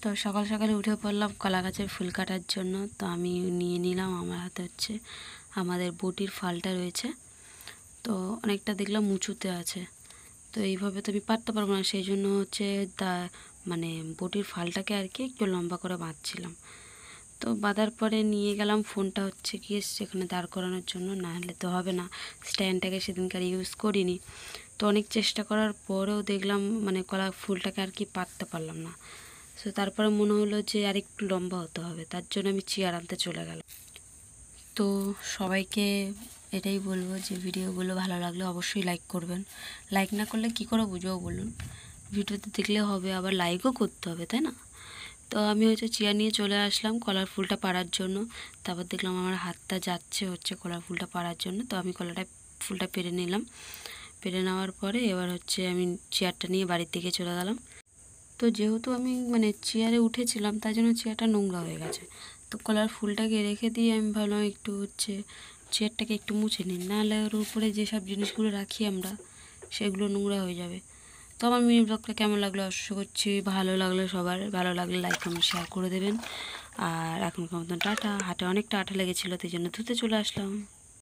তো সকাল সকালে উঠে পড়লাম কলা গাছের ফুল কাটার জন্য। তো আমি নিয়ে নিলাম, আমার হাতে হচ্ছে আমাদের বটির ফালটা রয়েছে। তো অনেকটা দেখলাম উঁচুতে আছে, তো এইভাবে তো আমি পারতে পারবো না, সেই জন্য হচ্ছে মানে বটির ফালটাকে আর কি একটু লম্বা করে বাঁধছিলাম। তো বাঁধার পরে নিয়ে গেলাম ফোনটা হচ্ছে গিয়ে সেখানে দাঁড় করানোর জন্য, না হলে তো হবে না। স্ট্যান্ডটাকে সেদিনকার ইউজ করিনি, তো অনেক চেষ্টা করার পরেও দেখলাম মানে কলা ফুলটাকে আর কি পাততে পারলাম না। তো তারপরে মনে হলো যে আর একটু লম্বা হতে হবে, তার জন্য আমি চেয়ার আনতে চলে গেলাম। তো সবাইকে এটাই বলবো যে ভিডিওগুলো ভালো লাগলে অবশ্যই লাইক করবেন। লাইক না করলে কি করে বুঝবো বলুন? ভিডিওতে দেখলে হবে, আবার লাইকও করতে হবে, তাই না? তো আমি হচ্ছে চেয়ার নিয়ে চলে আসলাম কলার ফুলটা পাড়ার জন্য। তারপর দেখলাম আমার হাতটা যাচ্ছে হচ্ছে কলার ফুলটা পাড়ার জন্য, তো আমি ফুলটা পেরে নিলাম। পেরে নেওয়ার পরে এবার হচ্ছে আমি চেয়ারটা নিয়ে বাড়ির দিকে চলে গেলাম। তো যেহেতু আমি মানে চেয়ারে উঠেছিলাম, তাই জন্য চেয়ারটা নোংরা হয়ে গেছে। তো কলার ফুলটাকে রেখে দিয়ে আমি ভাবলাম একটু হচ্ছে চেয়ারটাকে একটু মুছে নিন, নাহলে ওর উপরে যেসব জিনিসগুলো রাখি আমরা সেগুলো নোংরা হয়ে যাবে। তো আমার মিনি ব্লগটা কেমন লাগলো আশা করছি ভালো লাগলো, সবার ভালো লাগলে লাইক কমেন্ট শেয়ার করে দেবেন। আর এখনকার মতন টাটা। হাতে অনেকটা আঠা লেগেছিলো, তাই জন্য ধুতে চলে আসলাম।